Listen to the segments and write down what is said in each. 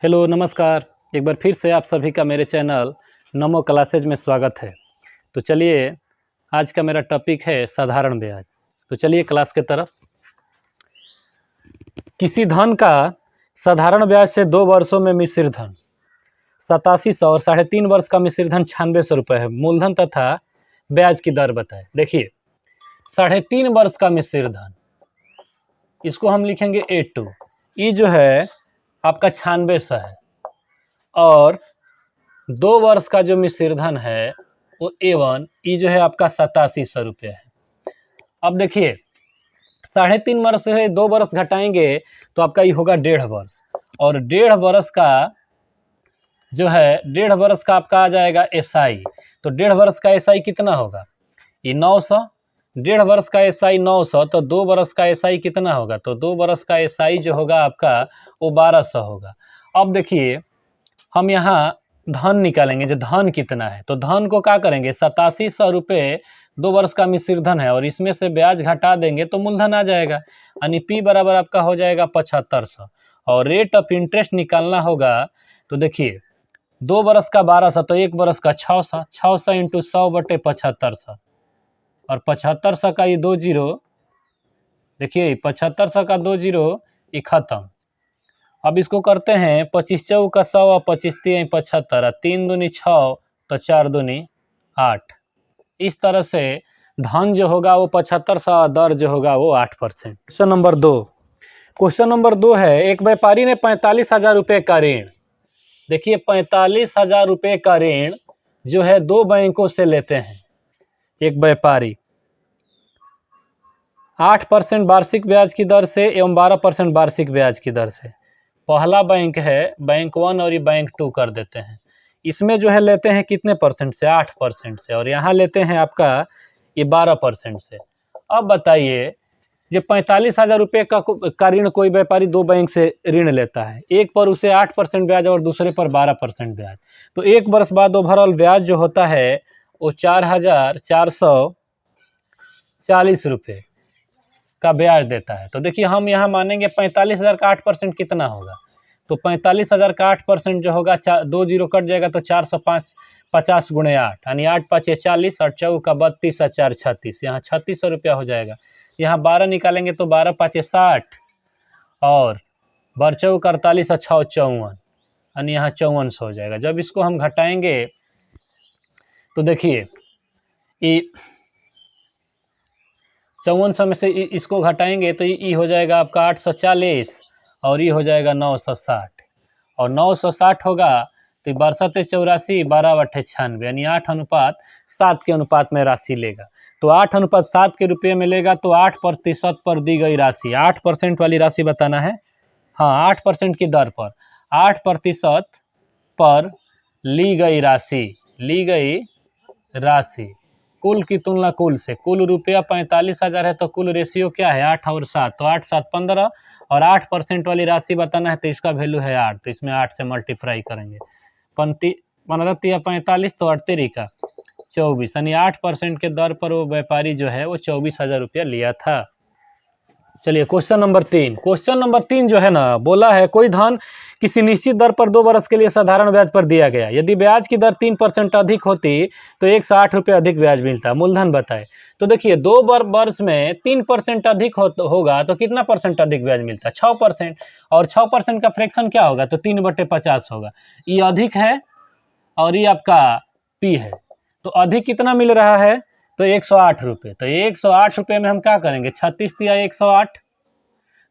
Hello नमस्कार। एक बार फिर से आप सभी का मेरे चैनल नमो क्लासेज में स्वागत है। तो चलिए आज का मेरा टॉपिक है साधारण ब्याज। तो चलिए क्लास के तरफ। किसी धन का साधारण ब्याज से 2 वर्षों में मिश्र धन 8700 और 3.5 वर्ष का मिश्र धन 9600 रुपये है। मूलधन तथा ब्याज की दर बताएं। देखिए 3.5 वर्ष का मिश्र धन, इसको हम लिखेंगे A2। ये जो है आपका 9600 है और 2 वर्ष का जो मिश्र धन है वो A1, ये जो है आपका 8700 रुपये है। अब देखिए 3.5 वर्ष से 2 वर्ष घटाएंगे तो आपका ये होगा 1.5 वर्ष, और 1.5 वर्ष का जो है 1.5 वर्ष का आपका आ जाएगा SI। तो 1.5 वर्ष का SI कितना होगा? ये 900। 1.5 वर्ष का SI 900, तो 2 वर्ष का SI कितना होगा? तो 2 वर्ष का SI जो होगा आपका वो 1200 होगा। अब देखिए हम यहाँ धन निकालेंगे, जो धन कितना है। तो धन को क्या करेंगे, 8700 रुपये 2 वर्ष का मिश्र धन है और इसमें से ब्याज घटा देंगे तो मूलधन आ जाएगा, यानी P बराबर आपका हो जाएगा 7500। और रेट ऑफ इंटरेस्ट निकालना होगा। तो देखिए 2 वर्ष का 1200, तो 1 वर्ष का 600, 600 इंटू 100 बटे 7500, और 7500 का ये 2 जीरो, देखिए 7500 का 2 जीरो ये खत्म। अब इसको करते हैं 25 चौक का 100 और 25 3 75, 3 दूनी 6 तो 4 दूनी 8। इस तरह से धन जो होगा वो 7500, दर जो होगा वो 8%। क्वेश्चन नंबर 2 है, एक व्यापारी ने 45,000 रुपये का ऋण, देखिए 45,000 रुपये का ऋण जो है 2 बैंकों से लेते हैं। एक व्यापारी 8% वार्षिक ब्याज की दर से एवं 12% वार्षिक ब्याज की दर से। पहला बैंक है बैंक 1 और ये बैंक 2 कर देते हैं। इसमें जो है लेते हैं कितने परसेंट से? 8% से, और यहाँ लेते हैं आपका ये 12% से। अब बताइए जब 45,000 रुपये का ऋण कोई व्यापारी 2 बैंक से ऋण लेता है, एक पर उसे 8% ब्याज और दूसरे पर 12% ब्याज, तो 1 वर्ष बाद ओवरऑल ब्याज जो होता है वो 4,440 रुपये का ब्याज देता है। तो देखिए हम यहाँ मानेंगे 45,000 का 8% कितना होगा? तो 45,000 का 8% जो होगा 2 जीरो कट जाएगा तो 405 50 गुणे 8, यानी 8 5 40 और 4 का 32 और 4 36, यहाँ 3600 रुपया हो जाएगा। यहाँ 12 निकालेंगे तो 12 5 60 और 12 का 48 और 6 54, यानी यहाँ 5400 हो जाएगा। जब इसको हम घटाएंगे तो देखिए ये 5400 में से इसको घटाएंगे तो ये हो जाएगा आपका 840 और ये हो जाएगा 960, और 960 होगा तो 62 84 12 8 96, यानी 8:7 के अनुपात में राशि लेगा। तो 8:7 के रुपये में लेगा तो 8% पर दी गई राशि, 8% वाली राशि बताना है। हाँ 8% की दर पर 8% पर ली गई राशि कुल की तुलना कुल से। कुल रुपया 45,000 है तो कुल रेशियो क्या है? 8 और 7, तो 8 7 15, और 8% वाली राशि बताना है तो इसका वैल्यू है 8, तो इसमें 8 से मल्टीप्लाई करेंगे। 15 45 तो 8 का 24, यानी 8% के दर पर वो व्यापारी जो है वो 24,000 रुपया लिया था। चलिए क्वेश्चन नंबर 3 जो है ना, बोला है कोई धन किसी निश्चित दर पर 2 वर्ष के लिए साधारण ब्याज पर दिया गया, यदि ब्याज की दर 3% अधिक होती तो 108 रुपये अधिक ब्याज मिलता, मूलधन बताए। तो देखिए 2 वर्ष में 3% अधिक होगा तो कितना परसेंट अधिक ब्याज मिलता? 6%, और 6% का फ्रैक्शन क्या होगा? तो 3/50 होगा। ये अधिक है और ये आपका P है, तो अधिक कितना मिल रहा है? तो 108 रुपये। तो 108 रुपये में हम क्या करेंगे? 36 तिया 108,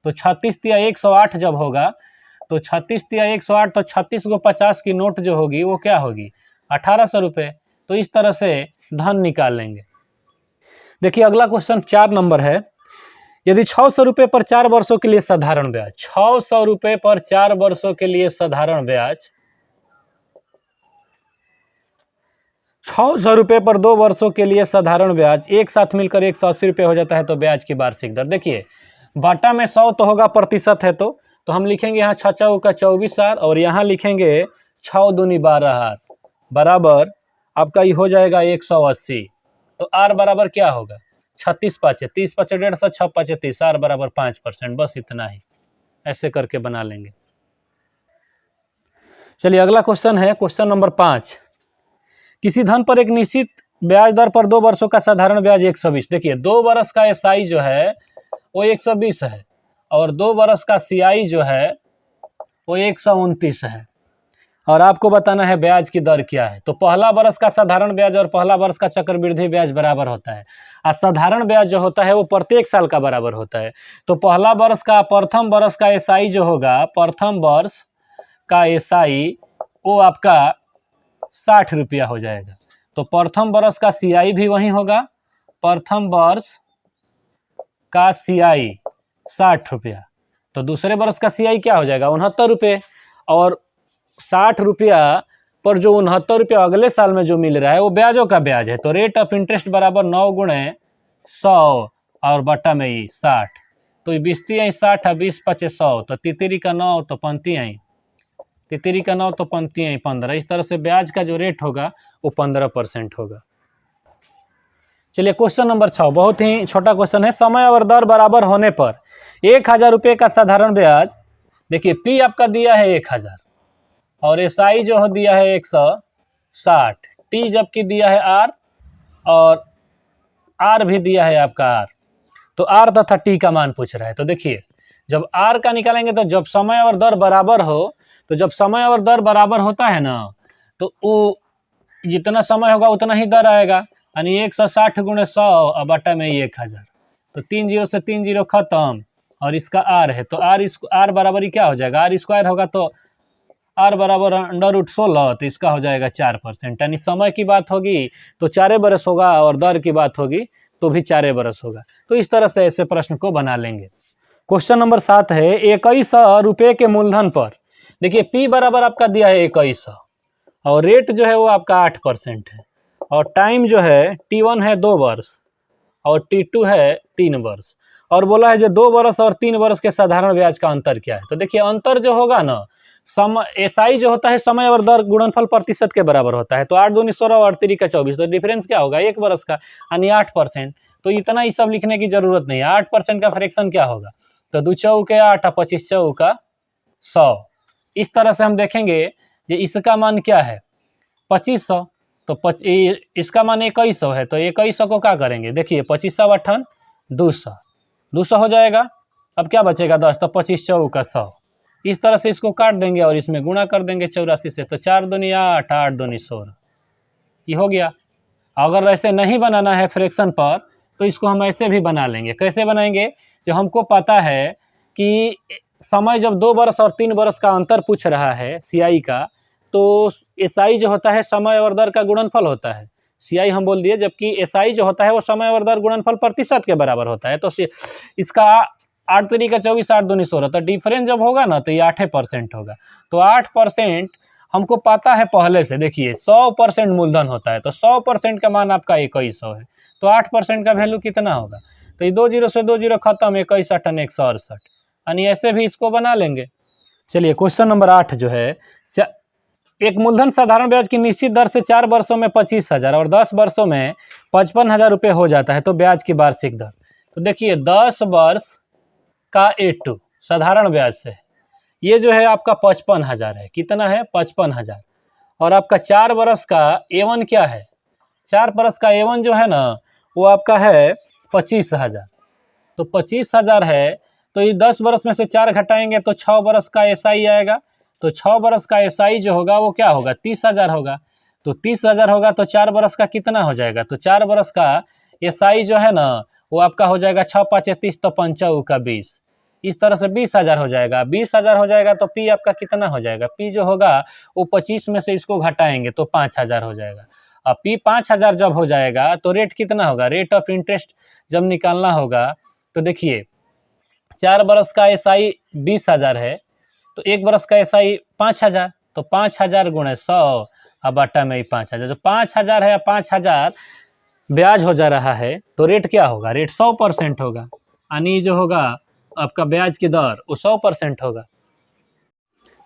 तो 36 तिया 108 जब होगा तो 36 तिया 108, तो 36 को 50 की नोट जो होगी वो क्या होगी? 1800 रुपये। तो इस तरह से धन निकाल लेंगे। देखिए अगला क्वेश्चन 4 नंबर है, यदि 600 रुपये पर 4 वर्षों के लिए साधारण ब्याज, 600 रुपये पर 4 वर्षों के लिए साधारण ब्याज, 600 रुपये पर 2 वर्षों के लिए साधारण ब्याज एक साथ मिलकर 180 रुपये हो जाता है, तो ब्याज की वार्षिक दर। देखिए बाटा में 100 तो होगा प्रतिशत है, तो हम लिखेंगे यहाँ 6 चौक का 24 और यहाँ लिखेंगे 6 दूनी 12 बराबर आपका ये हो जाएगा 180। तो R बराबर क्या होगा? 36 5 30 5 150, 6 5 30, R बराबर 5%। बस इतना ही, ऐसे करके बना लेंगे। चलिए अगला क्वेश्चन है क्वेश्चन नंबर 5। किसी धन पर एक निश्चित ब्याज दर पर 2 वर्षों का साधारण ब्याज 120। देखिए 2 वर्ष का एसआई जो है वो 120 है और 2 वर्ष का सीआई जो है वो 129 है और आपको बताना है ब्याज की दर क्या है। तो पहला वर्ष का साधारण ब्याज और पहला वर्ष का चक्रवृद्धि ब्याज बराबर होता है और साधारण ब्याज जो होता है वो प्रत्येक साल का बराबर होता है। तो पहला वर्ष का प्रथम वर्ष का एसआई जो होगा, प्रथम वर्ष का एसआई वो आपका 60 रुपया हो जाएगा। तो प्रथम वर्ष का सीआई भी वही होगा, प्रथम वर्ष का सीआई 60 रुपया। तो दूसरे वर्ष का सीआई क्या हो जाएगा 69 रुपये और 60 रुपया पर जो 69 रुपया अगले साल में जो मिल रहा है वो ब्याजों का ब्याज है। तो रेट ऑफ इंटरेस्ट बराबर 9 गुणे 100 और बटा में ही 60। तो 20 आई 60 है, 20 5 100, तो तितरी का 9 तो पंती आई, तितरी का 9 तो पंती आई 15। इस तरह से ब्याज का जो रेट होगा वो 15% होगा। चलिए क्वेश्चन नंबर 6 बहुत ही छोटा क्वेश्चन है। समय और दर बराबर होने पर 1000 रुपये का साधारण ब्याज, देखिए पी आपका दिया है 1000 और एसआई जो है दिया है 160, टी जबकि दिया है आर और आर भी दिया है आपका आर। तो आर तथा टी का मान पूछ रहा है। तो देखिए जब आर का निकालेंगे तो जब समय और दर बराबर हो, तो जब समय और दर बराबर होता है ना तो वो जितना समय होगा उतना ही दर आएगा, यानी 160 गुणे 100 और बटा में 1000। तो 3 0 से 3 0 खत्म और इसका आर है तो आर बराबर ही क्या हो जाएगा, आर स्क्वायर होगा तो आर बराबर √16, तो इसका हो जाएगा 4%। यानी समय की बात होगी तो 4 बरस होगा और दर की बात होगी तो भी 4 बरस होगा। तो इस तरह से ऐसे प्रश्न को बना लेंगे। क्वेश्चन नंबर 7 है 2100 रुपये के मूलधन पर, देखिए पी बराबर आपका दिया है 2100 और रेट जो है वो आपका 8% है और टाइम जो है T1 है 2 वर्ष और T2 है 3 वर्ष और बोला है जो 2 वर्ष और 3 वर्ष के साधारण ब्याज का अंतर क्या है। तो देखिए अंतर जो होगा ना, एसआई जो होता है समय और दर गुणनफल प्रतिशत के बराबर होता है। तो 8 दूनी 16 और 3 का 24, तो डिफरेंस क्या होगा 1 वर्ष का यानी 8%। तो इतना ही सब लिखने की जरूरत नहीं है। 8% का फ्रैक्शन क्या होगा, तो 2 चौके 8 और 25 चौका 100। इस तरह से हम देखेंगे कि इसका मान क्या है 2500, तो इसका मान 2100 है। तो 2100 को क्या करेंगे, देखिए 25 अट्ठान 200 हो जाएगा। अब क्या बचेगा 10, तो 25 चौका 100। इस तरह से इसको काट देंगे और इसमें गुणा कर देंगे 84 से, तो 4 दूनी 8 8 दूनी 16, ये हो गया। अगर ऐसे नहीं बनाना है फ्रैक्शन पर तो इसको हम ऐसे भी बना लेंगे। कैसे बनाएंगे, जो हमको पता है कि समय जब 2 वर्ष और 3 वर्ष का अंतर पूछ रहा है सीआई का, तो एसआई जो होता है समय और दर का गुणनफल होता है, सीआई हम बोल दिए, जबकि एसआई जो होता है वो समय और दर गुणनफल प्रतिशत के बराबर होता है। तो इसका 8 3 का 24 8 दूनी 16, तो डिफरेंस जब होगा ना तो ये 8% होगा। तो 8% हमको पता है पहले से। देखिए 100% मूलधन होता है तो 100% का मान आपका 2100 है, तो 8% का वैल्यू कितना होगा, तो ये 2 0 से 2 0 खत्म, 21 8 168, यानी ऐसे भी इसको बना लेंगे। चलिए क्वेश्चन नंबर 8 जो है, एक मूलधन साधारण ब्याज की निश्चित दर से 4 वर्षों में 25,000 और 10 वर्षों में 55,000 रुपये हो जाता है, तो ब्याज की वार्षिक दर। तो देखिए 10 वर्ष का A2 साधारण ब्याज से ये जो है आपका 55,000 है। कितना है 55,000 और आपका 4 वर्ष का A1 क्या है, 4 वर्ष का A1 जो है ना वो आपका है 25,000। तो 25,000 है तो ये 10 वर्ष में से 4 घटाएंगे तो 6 वर्ष का एसआई आएगा। तो 6 वर्ष का एसआई जो होगा वो क्या होगा 30,000 होगा। तो 30,000 होगा तो 4 वर्ष का कितना हो जाएगा, तो 4 वर्ष का एसआई जो है ना वो आपका हो जाएगा 6 5 30, तो 5 का 20। इस तरह से 20,000 हो जाएगा। 20,000 हो जाएगा तो पी आपका कितना हो जाएगा, पी जो होगा वो 25 में से इसको घटाएंगे तो 5,000 हो जाएगा। अब पी 5,000 जब हो जाएगा तो रेट कितना होगा, रेट ऑफ इंटरेस्ट जब निकालना होगा तो देखिए 4 वर्ष का एसआई 20,000 है तो 1 वर्ष का एसआई 5,000, तो 5,000 गुणे 100 अब बटा में 5,000। जो 5,000 है 5,000 ब्याज हो जा रहा है तो रेट क्या होगा, रेट 100% होगा, यानी जो होगा आपका ब्याज की दर वो 100% होगा।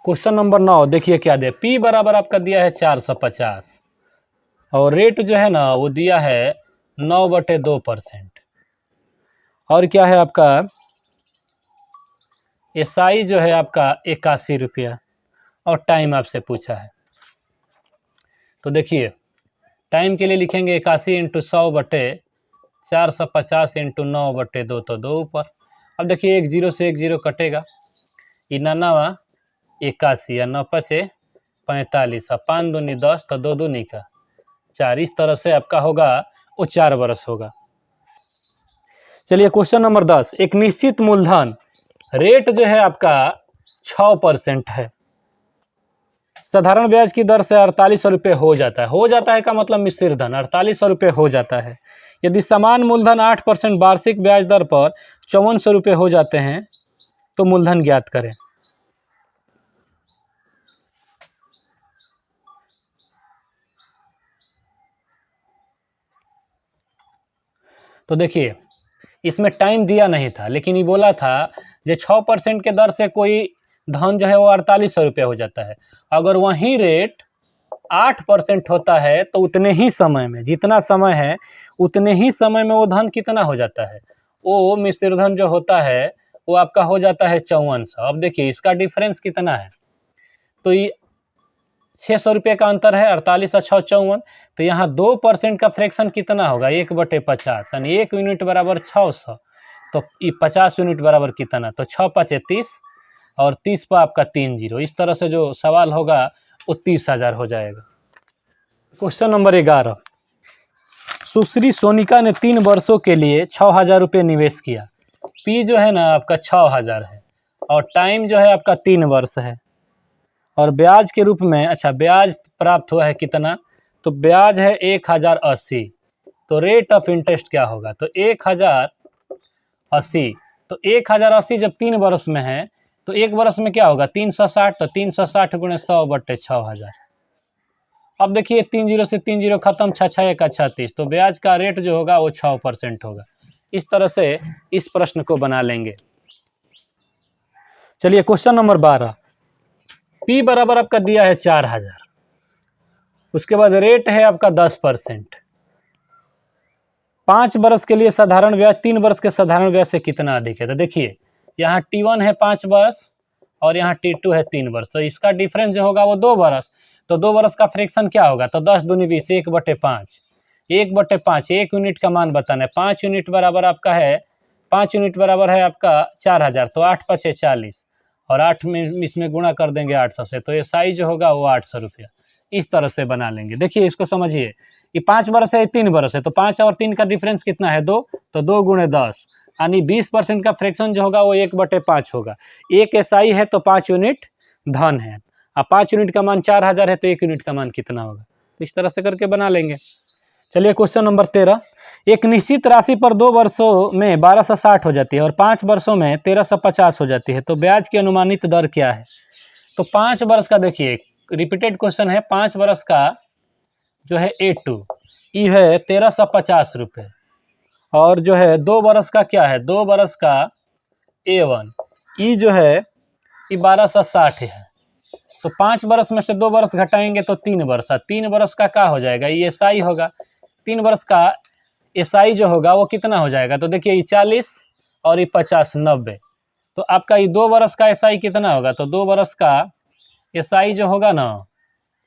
क्वेश्चन नंबर 9 देखिए क्या दे, पी बराबर आपका दिया है 450 और रेट जो है ना वो दिया है 9/2%। और क्या है आपका एसआई जो है आपका 81 रुपया और टाइम आपसे पूछा है। तो देखिए टाइम के लिए लिखेंगे 81 × 100 बटे 450 × 9/2 तो 2 ऊपर। अब देखिए एक जीरो से एक जीरो कटेगा, 99 81 या 9 5 45 और 5 दूनी 10 तो 2 दूनी का 4। इस तरह से आपका होगा वो 4 बरस होगा। चलिए क्वेश्चन नंबर 10, एक निश्चित मूलधन रेट जो है आपका 6% है, साधारण ब्याज की दर से 4800 रुपये हो जाता है का मतलब मिश्र धन 4800 रुपये हो जाता है। यदि समान मूलधन 8% वार्षिक ब्याज दर पर 5400 रुपये हो जाते हैं तो मूलधन ज्ञात करें। तो देखिए इसमें टाइम दिया नहीं था, लेकिन ये बोला था जो 6% के दर से कोई धन जो है वो 4800 रुपये हो जाता है। अगर वही रेट 8% होता है तो उतने ही समय में, जितना समय है उतने ही समय में वो धन कितना हो जाता है, वो मिश्र धन जो होता है वो आपका हो जाता है 5400। अब देखिए इसका डिफरेंस कितना है, तो ये 600 रुपये का अंतर है, 48 और 6 54। तो यहाँ 2% का फ्रैक्शन कितना होगा 1/50, यानी 1 यूनिट बराबर 600। तो ये 50 यूनिट बराबर कितना, तो 6 5 30 और 30 पर आपका 3 जीरो। इस तरह से जो सवाल होगा वो 30,000 हो जाएगा। क्वेश्चन नंबर 11, सुश्री सोनिका ने 3 वर्षों के लिए 6000 रुपये निवेश किया। पी जो है ना आपका 6000 है और टाइम जो है आपका 3 वर्ष है और ब्याज के रूप में, अच्छा ब्याज प्राप्त हुआ है कितना, तो ब्याज है 1080। तो रेट ऑफ इंटरेस्ट क्या होगा, तो 1080। तो 1080 जब 3 वर्ष में है तो एक वर्ष में क्या होगा 360, तो 360 × 100 बटे 6000। अब देखिए 3 जीरो से 3 जीरो खत्म, 6 6 1 36। तो ब्याज का रेट जो होगा वो 6% होगा। इस तरह से इस प्रश्न को बना लेंगे। चलिए क्वेश्चन नंबर 12, पी बराबर आपका दिया है 4000, उसके बाद रेट है आपका 10%। 5 वर्ष के लिए साधारण ब्याज 3 वर्ष के साधारण ब्याज से कितना अधिक है। तो देखिए यहाँ T1 है 5 वर्ष और यहाँ T2 है 3 वर्ष, तो इसका डिफरेंस जो होगा वो 2 वर्ष। तो 2 वर्ष का फ्रैक्शन क्या होगा, तो 10 दूनी 20, 1/5, 1/5, 1 यूनिट का मान बताना है। 5 यूनिट बराबर आपका है, 5 यूनिट बराबर है आपका 4000, तो 8 5 40 और 8 में इसमें गुणा कर देंगे 800 से, तो ये साइज जो होगा वो 800 रुपया। इस तरह से बना लेंगे। देखिए इसको समझिए, ये 5 वर्ष है 3 वर्ष है, तो 5 और 3 का डिफरेंस कितना है 2, तो 2 × 10 यानी 20% का फ्रैक्शन जो होगा वो 1/5 होगा। 1 SI है तो 5 यूनिट धन है, अब 5 यूनिट का मान 4000 है तो 1 यूनिट का मान कितना होगा, तो इस तरह से करके बना लेंगे। चलिए क्वेश्चन नंबर 13, एक निश्चित राशि पर 2 वर्षों में 1260 हो जाती है और 5 वर्षों में 1350 हो जाती है, तो ब्याज की अनुमानित दर क्या है। तो 5 वर्ष का देखिए रिपीटेड क्वेश्चन है, 5 वर्ष का जो है A2 ये है 1350 रुपये और जो है 2 वर्ष का क्या है, 2 वर्ष का A1 ये जो है ये 1260 है। तो 5 वर्ष में से 2 वर्ष घटाएंगे तो 3 वर्ष, 3 वर्ष का क्या हो जाएगा, ये SI होगा। 3 वर्ष का SI जो होगा वो कितना हो जाएगा, तो देखिए ये 40 और ये 50 90। तो आपका ये 2 वर्ष का SI कितना होगा, तो 2 वर्ष का SI जो होगा ना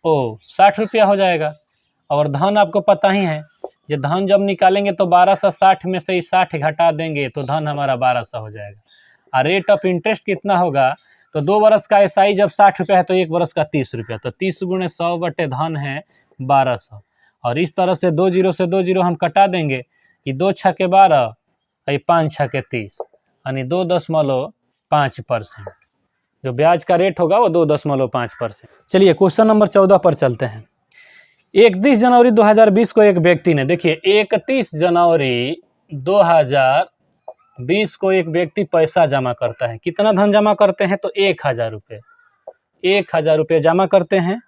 वो 60 रुपया हो जाएगा। और धन आपको पता ही है, ये धन जब निकालेंगे तो 1260 में से ही 60 घटा देंगे तो धन हमारा 1200 हो जाएगा। और रेट ऑफ इंटरेस्ट कितना होगा, तो 2 वर्ष का SI जब 60 रुपया है तो 1 वर्ष का 30 रुपया, तो 30 × 100 बटे धन है 1200। और इस तरह से 2 जीरो से 2 जीरो हम कटा देंगे कि 2 × 6 = 12, 5 × 6 = 30 यानी 2.5%। जो ब्याज का रेट होगा वो 2.5%। चलिए क्वेश्चन नंबर 14 पर चलते हैं। 31 जनवरी 2020 को एक व्यक्ति ने, देखिए 31 जनवरी 2020 को एक व्यक्ति पैसा जमा करता है। कितना धन जमा करते हैं, तो 1000 रुपये, 1000 रुपये जमा करते हैं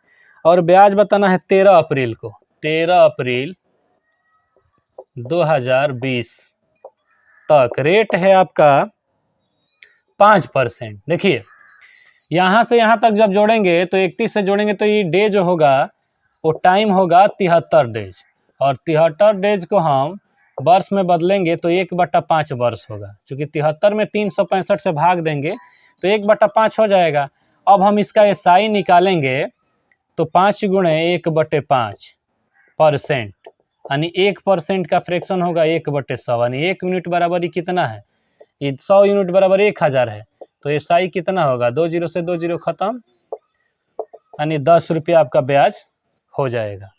और ब्याज बताना है 13 अप्रैल को, 13 अप्रैल 2020 तक। रेट है आपका 5%। देखिए यहाँ से यहाँ तक जब जोड़ेंगे तो 31 से जोड़ेंगे तो ये डे जो होगा वो टाइम होगा 73 डेज और 73 डेज को हम वर्ष में बदलेंगे तो 1/5 वर्ष होगा। चूँकि 73 में 365 से भाग देंगे तो 1/5 हो जाएगा अब हम इसका एसआई निकालेंगे तो 5 गुणे 1/5% यानी 1% का फ्रैक्शन होगा 1/100 यानी 1 यूनिट बराबर ही कितना है, ये 100 यूनिट बराबर 1000 है। तो एसआई कितना होगा, 2 जीरो से 2 जीरो खत्म, यानी 10 रुपया आपका ब्याज हो जाएगा।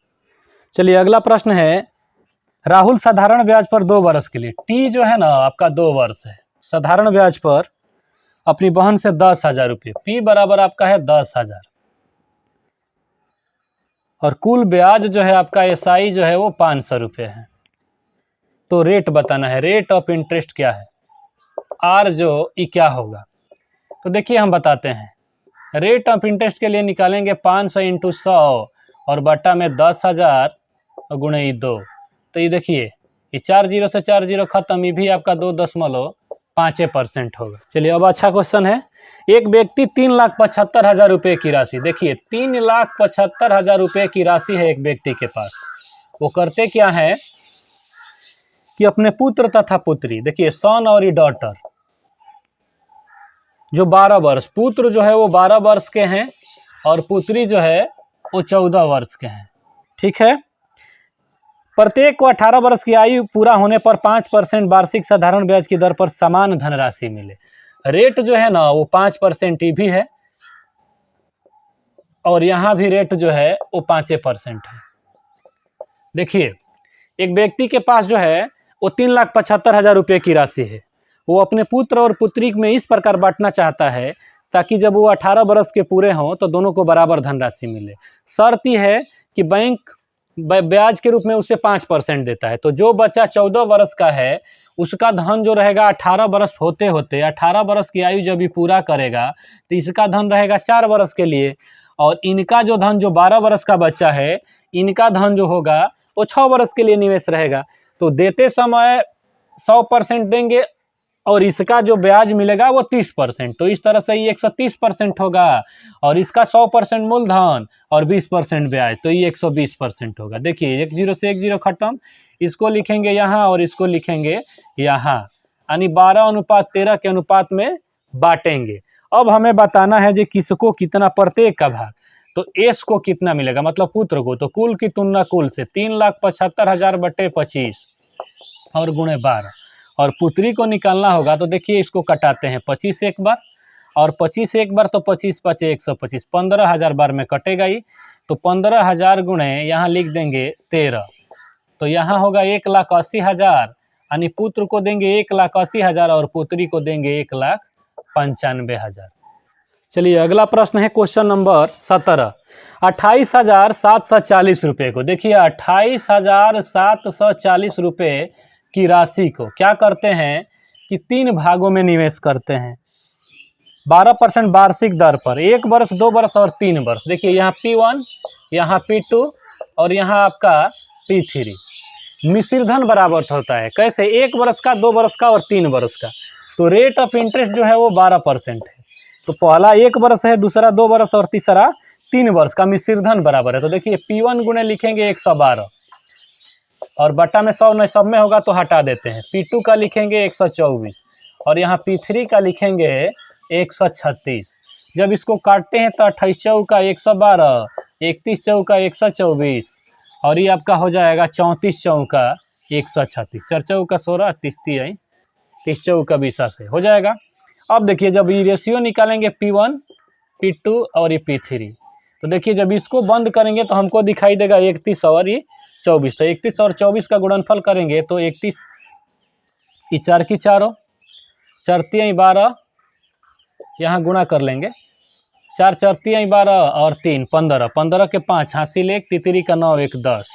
चलिए अगला प्रश्न है, राहुल साधारण ब्याज पर 2 वर्ष के लिए, टी जो है ना आपका 2 वर्ष है, साधारण ब्याज पर अपनी बहन से 10,000 रुपये, पी बराबर आपका है 10,000 और कुल ब्याज जो है आपका एसआई जो है वो 500 रुपये है। तो रेट बताना है, रेट ऑफ इंटरेस्ट क्या है, आर जो ई क्या होगा। तो देखिए हम बताते हैं, रेट ऑफ इंटरेस्ट के लिए निकालेंगे 500 × 100 और बटा में 10,000 और गुणे 2। तो ये देखिए ये 4 जीरो से 4 जीरो खत्म, ये भी आपका 2.5% होगा। चलिए अब अच्छा क्वेश्चन है, एक व्यक्ति 3,75,000 रुपये की राशि, देखिए 3,75,000 रुपये की राशि है एक व्यक्ति के पास। वो करते क्या है कि अपने पुत्र तथा पुत्री, देखिए सन और ये डॉटर जो 12 वर्ष, पुत्र जो है वो 12 वर्ष के हैं और पुत्री जो है वो 14 वर्ष के हैं, ठीक है। प्रत्येक को 18 वर्ष की आयु पूरा होने पर 5% वार्षिक साधारण ब्याज की दर पर समान धनराशि मिले। रेट जो है ना वो 5% ही भी है और यहाँ भी रेट जो है वो 5% है। देखिए एक व्यक्ति के पास जो है वो 3,75,000 रुपये की राशि है, वो अपने पुत्र और पुत्री में इस प्रकार बांटना चाहता है ताकि जब वो 18 वर्ष के पूरे हों तो दोनों को बराबर धनराशि मिले। शर्त यह है कि बैंक ब्याज के रूप में उसे 5% देता है। तो जो बच्चा 14 वर्ष का है उसका धन जो रहेगा 18 वर्ष होते होते, 18 वर्ष की आयु जब भी पूरा करेगा तो इसका धन रहेगा 4 वर्ष के लिए, और इनका जो धन जो 12 वर्ष का बच्चा है इनका धन जो होगा वो 6 वर्ष के लिए निवेश रहेगा। तो देते समय 100% देंगे और इसका जो ब्याज मिलेगा वो 30%। तो इस तरह से ये 130% होगा और इसका 100% मूलधन और 20% ब्याज, तो ये 120% होगा। देखिए 1 जीरो से 1 जीरो खत्म, इसको लिखेंगे यहाँ और इसको लिखेंगे यहाँ, यानी 12:13 के अनुपात में बांटेंगे। अब हमें बताना है कि किसको कितना, प्रत्येक का भाग, तो एस को कितना मिलेगा मतलब पुत्र को, तो कुल की तुलना कुल से 3,75,000 बटे 25 और गुणे 12, और पुत्री को निकालना होगा। तो देखिए इसको कटाते हैं 25 एक बार और 25 एक बार, तो 25 5 125, 15,000 बार में कटेगा ही। तो 15,000 गुणे यहाँ लिख देंगे 13, तो यहाँ होगा 1,80,000, यानी पुत्र को देंगे 1,80,000 और पुत्री को देंगे 1,95,000। चलिए अगला प्रश्न है क्वेश्चन नंबर 17, 28,740 रुपये को, देखिए 28,740 रुपये की राशि को क्या करते हैं कि 3 भागों में निवेश करते हैं 12% वार्षिक दर पर, 1 वर्ष 2 वर्ष और 3 वर्ष। देखिए यहाँ P1, यहाँ P2 और यहाँ आपका P3। मिश्रधन बराबर होता है, कैसे, 1 वर्ष का 2 वर्ष का और 3 वर्ष का। तो रेट ऑफ इंटरेस्ट जो है वो 12% है। तो पहला 1 वर्ष है, दूसरा 2 वर्ष और तीसरा 3 वर्ष का मिश्रधन बराबर है। तो देखिए P1 गुणे लिखेंगे 112 और बटा में 100 सब में होगा तो हटा देते हैं। P2 का लिखेंगे 124 और यहाँ P3 का लिखेंगे 136। जब इसको काटते हैं तो 28 चौका 112, 31 चौका 124 और ये आपका हो जाएगा 34 चौका 136, 4 चौका 16, 30 चौका 20 से हो जाएगा। अब देखिए जब ये रेशियो निकालेंगे P1, P2 और ये P3, तो देखिए जब इसको बंद करेंगे तो हमको दिखाई देगा 31 और ये 24। तो 31 और 24 का गुणनफल करेंगे तो 31 की 4 की 4, 4 तियाई 12, यहाँ गुणा कर लेंगे, 4 4 तियाई 12 और 3 15, 15 के 5 हासिल 1, तितरी का 9 1 10।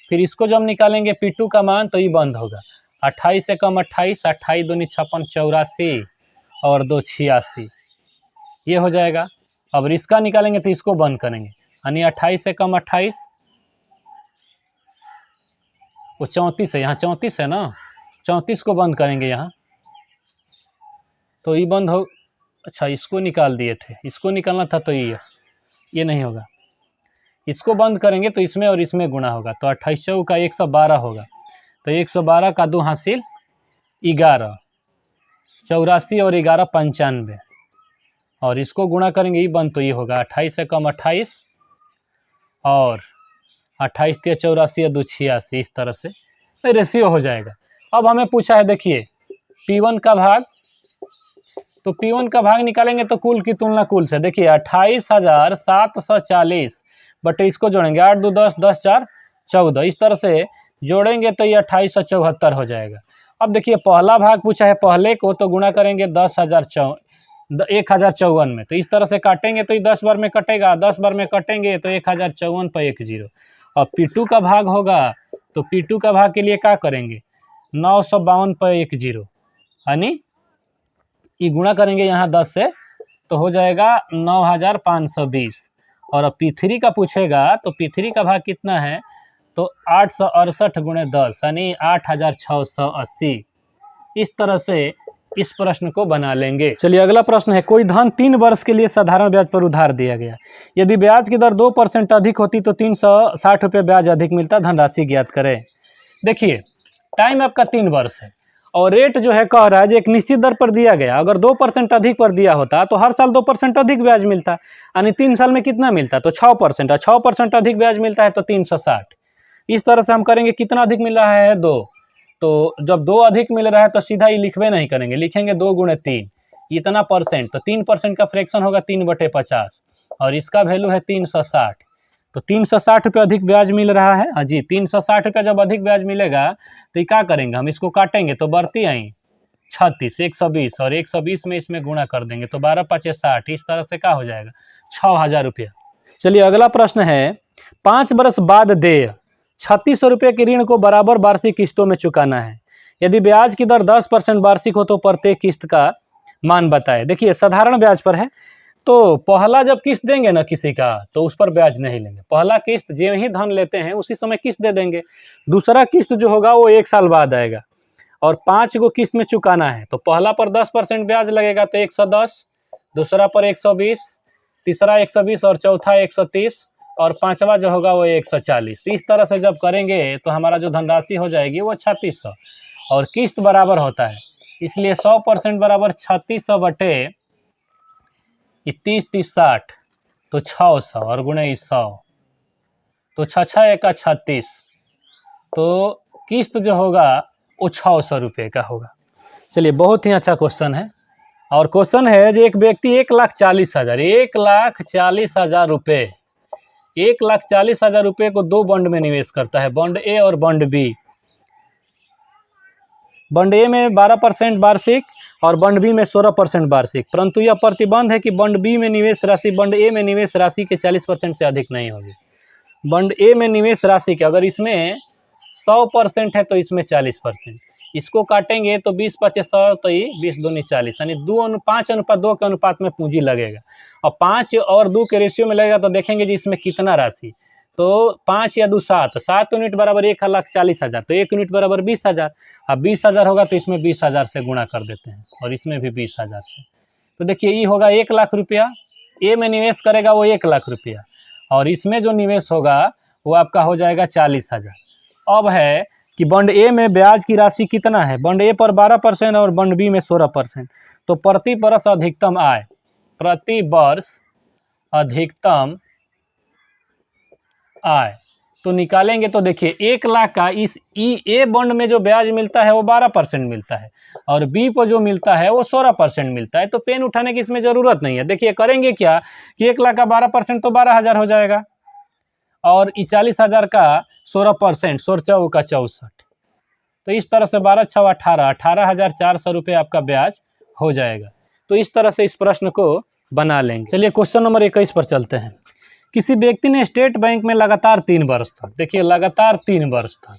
फिर इसको जब निकालेंगे P2 का मान तो ये बंद होगा, 28 से कम 28, 28 दूनी 56, 84 और 2 86, ये हो जाएगा। अब इसका निकालेंगे तो इसको बंद करेंगे, यानी 28 से कम 28, वो 34 है, यहाँ 34 है ना, 34 को बंद करेंगे यहाँ तो ये बंद हो। अच्छा इसको निकाल दिए थे, इसको निकालना था तो ये नहीं होगा, इसको बंद करेंगे तो इसमें और इसमें गुणा होगा, तो 28 चौका 112 होगा, तो 112 का 2 हासिल 11, 84 और 11 95 और इसको गुणा करेंगे ई बन तो ये होगा 28 से कम 28 और 28 × 84 या 2 86, इस तरह से रेशियो हो जाएगा। अब हमें पूछा है देखिए P1 का भाग, तो P1 का भाग निकालेंगे तो कुल की तुलना कुल से, देखिए 28,740 बटे इसको जोड़ेंगे 8 2 10 10 4 14, इस तरह से जोड़ेंगे तो ये 2874 हो जाएगा। अब देखिए पहला भाग पूछा है, पहले को तो गुणा करेंगे 1054 में, तो इस तरह से काटेंगे तो ये 10 बार में कटेगा, 10 बार में कटेंगे तो 1054 पर 1 0। और P2 का भाग होगा तो P2 का भाग के लिए क्या करेंगे 952 पर 1 0, यानी ये गुणा करेंगे यहाँ 10 से तो हो जाएगा 9520। और अब P3 का पूछेगा तो P3 का भाग कितना है तो 868 × 10 यानी 8680। इस तरह से इस प्रश्न को बना लेंगे। चलिए अगला प्रश्न है, कोई धन 3 वर्ष के लिए साधारण ब्याज पर उधार दिया गया, यदि ब्याज की दर 2% अधिक होती तो 360 रुपये ब्याज अधिक मिलता, धनराशि ज्ञात करें। देखिए टाइम आपका 3 वर्ष है और रेट जो है कह रहा है जो एक निश्चित दर पर दिया गया, अगर 2% अधिक पर दिया होता तो हर साल 2% अधिक ब्याज मिलता, यानी 3 साल में कितना मिलता तो 6%, और 6% अधिक ब्याज मिलता है तो 360। इस तरह से हम करेंगे कितना अधिक मिल रहा है 2, तो जब 2 अधिक मिल रहा है तो सीधा ये लिखबे नहीं करेंगे, लिखेंगे 2 × 3 इतना परसेंट, तो 3% का फ्रैक्शन होगा 3/50 और इसका वैल्यू है 360, तो 360 रुपये अधिक ब्याज मिल रहा है। हाँ जी, 360 रुपये जब अधिक ब्याज मिलेगा तो ये क्या करेंगे हम इसको काटेंगे तो बढ़ती आई 36 120 और 120 में इसमें गुणा कर देंगे तो 12 5 60, इस तरह से क्या हो जाएगा 6000 रुपया। चलिए अगला प्रश्न है, 5 वर्ष बाद देय 3600 रुपये के ऋण को बराबर वार्षिक किस्तों में चुकाना है, यदि ब्याज की दर 10% वार्षिक हो तो प्रत्येक किस्त का मान बताए। देखिए साधारण ब्याज पर है, तो पहला जब किस्त देंगे ना किसी का तो उस पर ब्याज नहीं लेंगे, पहला किस्त जो ही धन लेते हैं उसी समय किस्त दे देंगे, दूसरा किस्त जो होगा वो 1 साल बाद आएगा और 5 गो किस्त में चुकाना है, तो पहला पर 10% ब्याज लगेगा तो 110, दूसरा पर 120, तीसरा 120 और चौथा 130 और पांचवा जो होगा वो 140। इस तरह से जब करेंगे तो हमारा जो धनराशि हो जाएगी वो 3600 और किस्त बराबर होता है, इसलिए 100% बराबर 3600 बटे 30 30 60 तो 600 और गुणे 100 तो 6 1 36, तो किस्त जो होगा वो 600 रुपये का होगा। चलिए बहुत ही अच्छा क्वेश्चन है, और क्वेश्चन है जो एक व्यक्ति 1,40,000 रुपये 1,40,000 रुपये को 2 बॉन्ड में निवेश करता है, बॉन्ड ए और बॉन्ड बी। बॉन्ड ए में 12% वार्षिक और बॉन्ड बी में 16% वार्षिक, परंतु यह प्रतिबंध है कि बॉन्ड बी में निवेश राशि बॉन्ड ए में निवेश राशि के 40% से अधिक नहीं होगी। बॉन्ड ए में निवेश राशि के अगर इसमें 100% है तो इसमें 40%, इसको काटेंगे तो 20 5 100 तो ये 20 दूनी 40, यानी 5:2 के अनुपात में पूंजी लगेगा, और 5 और 2 के रेशियो में लगेगा तो देखेंगे जी इसमें कितना राशि, तो 5 या 2 7 यूनिट बराबर 1,40,000, तो 1 यूनिट बराबर 20,000, अब 20,000 होगा तो इसमें 20,000 से गुणा कर देते हैं और इसमें भी 20,000 से, तो देखिए ये होगा 1 लाख रुपया, ए में निवेश करेगा वो 1 लाख रुपया और इसमें जो निवेश होगा वो आपका हो जाएगा 40,000। अब है कि बॉन्ड ए में ब्याज की राशि कितना है, बॉन्ड ए पर 12% और बॉन्ड बी में 16%, तो प्रति वर्ष अधिकतम आय, प्रति वर्ष अधिकतम आय तो निकालेंगे तो देखिए 1 लाख का इस ए बॉन्ड में जो ब्याज मिलता है वो 12% मिलता है और बी को जो मिलता है वो 16% मिलता है, तो पेन उठाने की इसमें ज़रूरत नहीं है। देखिए करेंगे क्या कि 1 लाख का 12% तो 12,000 हो जाएगा और 40,000 का 16%, 16 का 64, तो इस तरह से 12 6 18, 18,400 रुपये आपका ब्याज हो जाएगा। तो इस तरह से इस प्रश्न को बना लेंगे। चलिए क्वेश्चन नंबर 21 पर चलते हैं। किसी व्यक्ति ने स्टेट बैंक में लगातार 3 वर्ष तक, देखिए लगातार 3 वर्ष तक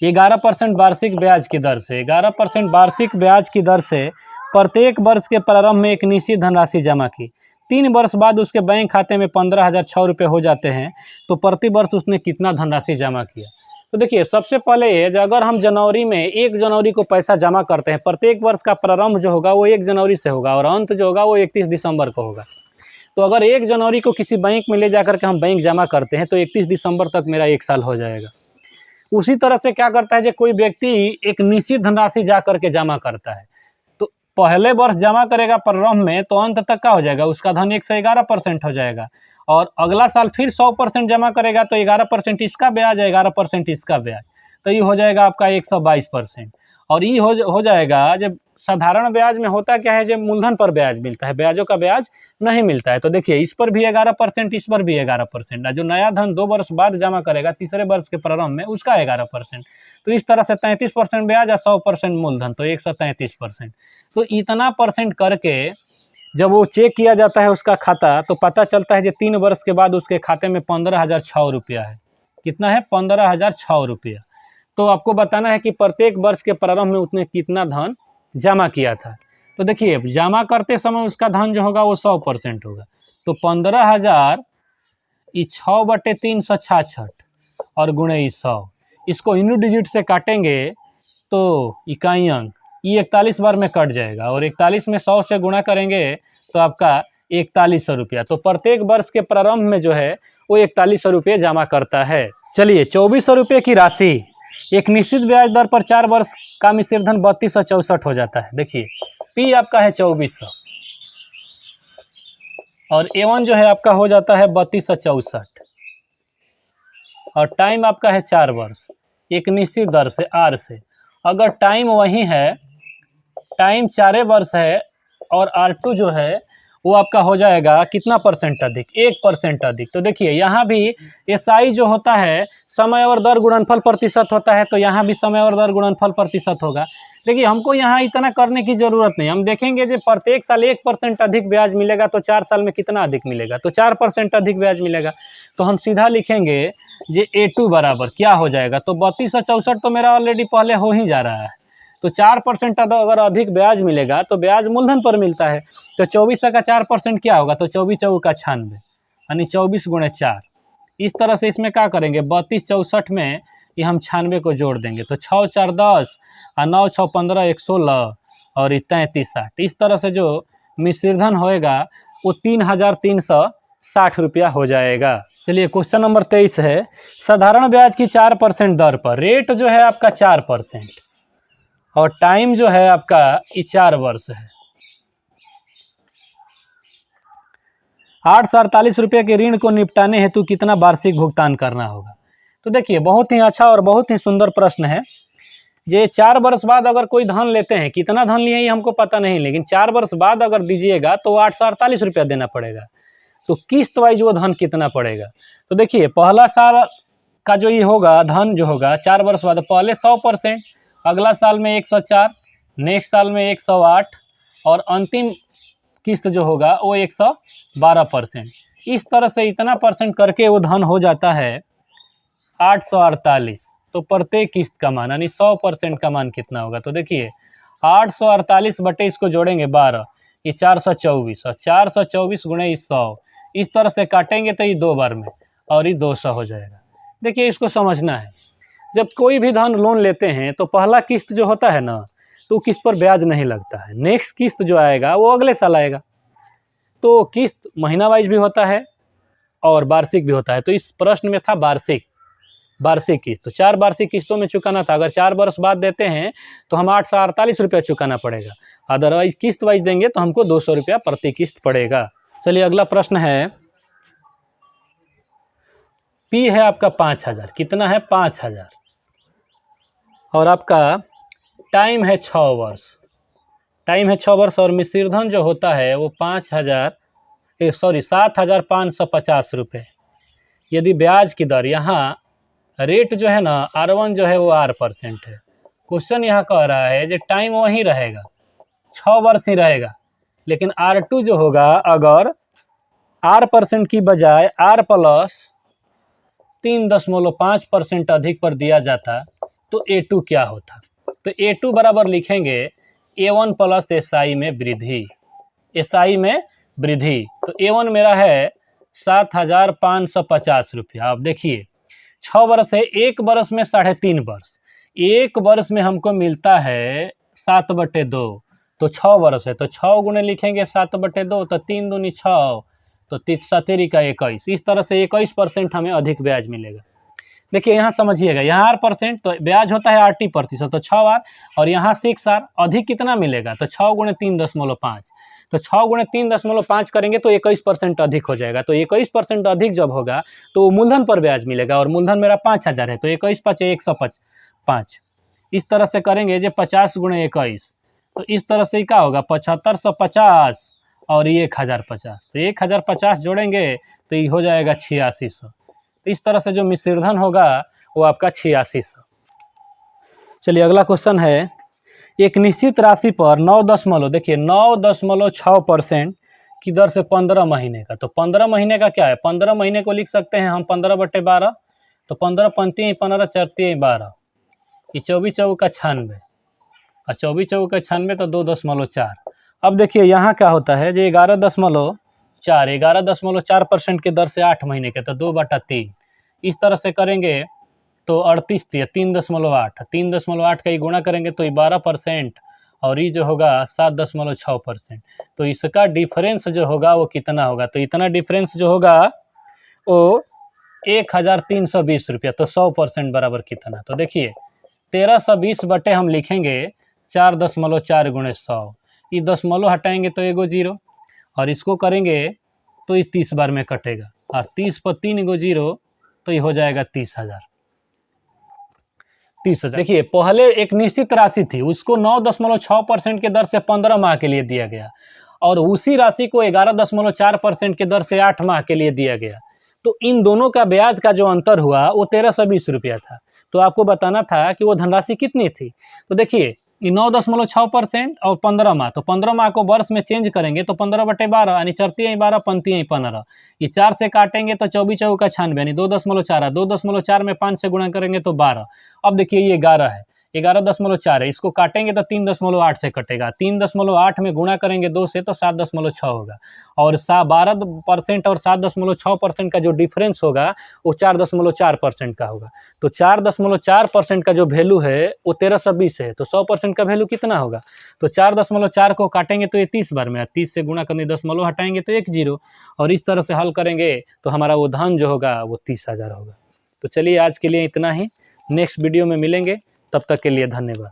11% वार्षिक ब्याज की दर से 11% वार्षिक ब्याज की दर से प्रत्येक वर्ष के प्रारंभ में एक निश्चित धनराशि जमा की, 3 वर्ष बाद उसके बैंक खाते में 15,006 रुपये हो जाते हैं, तो प्रति वर्ष उसने कितना धनराशि जमा किया। तो देखिए सबसे पहले अगर हम जनवरी में 1 जनवरी को पैसा जमा करते हैं, प्रत्येक वर्ष का प्रारंभ जो होगा वो 1 जनवरी से होगा और अंत जो होगा वो 31 दिसंबर को होगा। तो अगर 1 जनवरी को किसी बैंक में ले जाकर के हम बैंक जमा करते हैं तो 31 दिसंबर तक मेरा 1 साल हो जाएगा। उसी तरह से क्या करता है जो कोई व्यक्ति एक निश्चित धनराशि जा करके जमा करता है, तो पहले वर्ष जमा करेगा प्रारंभ में तो अंत तक का हो जाएगा, उसका धन 111% हो जाएगा। और अगला साल फिर 100% जमा करेगा तो 11% इसका ब्याज, 11% इसका ब्याज, तो ये हो जाएगा आपका 122%। और ये हो जाएगा जब साधारण ब्याज में होता क्या है, जब मूलधन पर ब्याज मिलता है, ब्याजों का ब्याज नहीं मिलता है। तो देखिए इस पर भी 11%, इस पर भी 11%, जो नया धन 2 वर्ष बाद जमा करेगा तीसरे वर्ष के प्रारंभ में उसका 11%। तो इस तरह से 33% ब्याज और 100% मूलधन, तो 133%। तो इतना परसेंट करके जब वो चेक किया जाता है उसका खाता, तो पता चलता है कि 3 वर्ष के बाद उसके खाते में 15,006 रुपया है। कितना है? 15,006 रुपया। तो आपको बताना है कि प्रत्येक वर्ष के प्रारंभ में उसने कितना धन जमा किया था। तो देखिए जमा करते समय उसका धन जो होगा वो 100% होगा। तो 15,000 6/366 और गुणे 100, इसको यूनिट डिजिट से काटेंगे तो इकाई अंक ये 41 बार में कट जाएगा, और 41 में 100 से गुणा करेंगे तो आपका 4100 रुपया। तो प्रत्येक वर्ष के प्रारंभ में जो है वो 4100 रुपये जमा करता है। चलिए 2400 रुपये की राशि एक निश्चित ब्याज दर पर 4 वर्ष का मिश्र धन 3264 हो जाता है। देखिए पी आपका है 2400 और A1 जो है आपका हो जाता है 3264, और टाइम आपका है 4 वर्ष एक निश्चित दर से आर से। अगर टाइम वही है, टाइम 4 वर्ष है और R2 जो है वो आपका हो जाएगा कितना परसेंट अधिक? 1% अधिक। तो देखिए यहाँ भी SI जो होता है समय और दर गुणनफल प्रतिशत होता है, तो यहाँ भी समय और दर गुणनफल प्रतिशत होगा। देखिए हमको यहाँ इतना करने की ज़रूरत नहीं, हम देखेंगे जो प्रत्येक साल 1% अधिक ब्याज मिलेगा तो 4 साल में कितना अधिक मिलेगा, तो 4% अधिक ब्याज मिलेगा। तो हम सीधा लिखेंगे ये A2 बराबर क्या हो जाएगा, तो 3264 तो मेरा ऑलरेडी पहले हो ही जा रहा है। तो 4% अगर अधिक ब्याज मिलेगा तो ब्याज मूलधन पर मिलता है। तो 24 का 4% क्या होगा, तो 24 चौका 96, यानी 24 गुणे 4। इस तरह से इसमें क्या करेंगे, 3264 में ये हम 96 को जोड़ देंगे, तो 6 4 10 और 9 6 15 1 16 और 33 60। इस तरह से जो मिश्रधन होएगा वो 3360 रुपया हो जाएगा। चलिए क्वेश्चन नंबर 23 है, साधारण ब्याज की 4% दर पर रेट जो है आपका 4% और टाइम जो है आपका 4 वर्ष है। 848 रुपये के ऋण को निपटाने हेतु कितना वार्षिक भुगतान करना होगा। तो देखिए बहुत ही अच्छा और बहुत ही सुंदर प्रश्न है। ये 4 वर्ष बाद अगर कोई धन लेते हैं, कितना धन लिए ये हमको पता नहीं, लेकिन 4 वर्ष बाद अगर दीजिएगा तो 848 रुपया देना पड़ेगा। तो किस्त वाइज वो धन कितना पड़ेगा। तो देखिए पहला साल का जो ये होगा धन जो होगा 4 वर्ष बाद, पहले 100%, अगला साल में 104, नेक्स्ट साल में 108 और अंतिम किस्त जो होगा वो 112%। इस तरह से इतना परसेंट करके वो धन हो जाता है 848। तो प्रत्येक किस्त का मान यानी 100% का मान कितना होगा। तो देखिए 848 बटे इसको जोड़ेंगे 12, ये 424 और 424 गुणे 100, इस तरह से काटेंगे तो ये 2 बार में और ये 200 हो जाएगा। देखिए इसको समझना है, जब कोई भी धन लोन लेते हैं तो पहला किस्त जो होता है ना तो किस्त पर ब्याज नहीं लगता है, नेक्स्ट किस्त जो आएगा वो अगले साल आएगा। तो किस्त महीना वाइज भी होता है और वार्षिक भी होता है। तो इस प्रश्न में था वार्षिक किस्त, तो 4 वार्षिक किस्तों में चुकाना था। अगर 4 वर्ष बाद देते हैं तो हम 848 रुपया चुकाना पड़ेगा, अदरवाइज किस्त वाइज देंगे तो हमको 200 रुपया प्रति किस्त पड़ेगा। चलिए अगला प्रश्न है, पी है आपका 5000, कितना है 5000, और आपका टाइम है 6 वर्ष, और मिश्रधन जो होता है वो 7,550 रुपये। यदि ब्याज की दर यहाँ रेट जो है ना R1 जो है वो R% है। क्वेश्चन यहाँ कह रहा है जो टाइम वहीं रहेगा 6 वर्ष ही रहेगा, लेकिन R2 जो होगा अगर R% की बजाय R प्लस 3.5% अधिक पर दिया जाता तो A2 क्या होता। तो A2 बराबर लिखेंगे A1 प्लस SI में वृद्धि, तो A1 मेरा है 7,550 रुपया। आप देखिए 6 वर्ष है, 1 वर्ष में 3.5 वर्ष, 1 वर्ष में हमको मिलता है 7/2, तो 6 वर्ष है तो 6 गुणे लिखेंगे 7/2, तो 3 दूनी 6, तो 7 का 21। इस तरह से 21% हमें अधिक ब्याज मिलेगा। देखिए यहाँ समझिएगा, यहाँ आर परसेंट तो ब्याज होता है 8%, तो 6 आर, और यहाँ 6 आर, अधिक कितना मिलेगा, तो 6 गुणे 3.5, तो 6 गुणे 3.5 करेंगे तो 21% अधिक हो जाएगा। तो 21% अधिक जब होगा तो वो मूलधन पर ब्याज मिलेगा, और मूलधन मेरा 5,000 है, तो 21 5 105। इस तरह से करेंगे जो 50 गुणे 21, तो इस तरह से क्या होगा, 7550 और ये 1050, तो 1050 जोड़ेंगे तो ये हो जाएगा 8600। तो इस तरह से जो मिश्रधन होगा वो आपका 8600। चलिए अगला क्वेश्चन है, एक निश्चित राशि पर 9.6% की दर से 15 महीने का, तो 15 महीने का क्या है, 15 महीने को लिख सकते हैं हम 15/12, तो 15 पंती 15 चरती 12, ये 24 चौका 96, और 24 चौका 96 तो 2.4। अब देखिए यहाँ क्या होता है, जो 11.4% के दर से 8 महीने के, तो 2/3। इस तरह से करेंगे तो 38 3.8, 3.8 का ही गुणा करेंगे तो ये 12%, और ये जो होगा 7.6%। तो इसका डिफरेंस जो होगा वो कितना होगा, तो इतना डिफरेंस जो होगा वो 1320 रुपया। तो 100% बराबर कितना, तो देखिए 1320 बटे हम लिखेंगे 4.4 गुणे 100, ये दशमलव हटाएंगे तो एगो 0, और इसको करेंगे तो ये 30 बार में कटेगा, और 30 पर 3 गो 0, तो ये हो जाएगा 30,000। देखिए पहले एक निश्चित राशि थी, उसको 9.6% के दर से 15 माह के लिए दिया गया, और उसी राशि को 11.4% के दर से 8 माह के लिए दिया गया। तो इन दोनों का ब्याज का जो अंतर हुआ वो 1320 रुपया था। तो आपको बताना था कि वो धनराशि कितनी थी। तो देखिए 9.6% और 15 माह, तो 15 माह को वर्ष में चेंज करेंगे तो 15/12, यानी चरती 12 पंती 15, ये 4 से काटेंगे तो 24 चौका 96, यानी 2.4, 2.4 में 5 से गुणा करेंगे तो 12। अब देखिए ये 11 है, 11.4 है, इसको काटेंगे तो 3.8 से कटेगा, 3.8 में गुणा करेंगे 2 से तो 7.6 होगा, और 12% और 7.6% का जो डिफरेंस होगा वो 4.4% का होगा। तो 4.4% का जो वैल्यू है वो 1320 है, तो 100% का वैल्यू कितना होगा, तो 4.4 को काटेंगे तो ये 30 बार में, 30 से गुणा करने दशमलव हटाएंगे तो 1 0, और इस तरह से हल करेंगे तो हमारा वो धन जो होगा वो 30,000 होगा। तो चलिए आज के लिए इतना ही, नेक्स्ट वीडियो में मिलेंगे, तब तक के लिए धन्यवाद।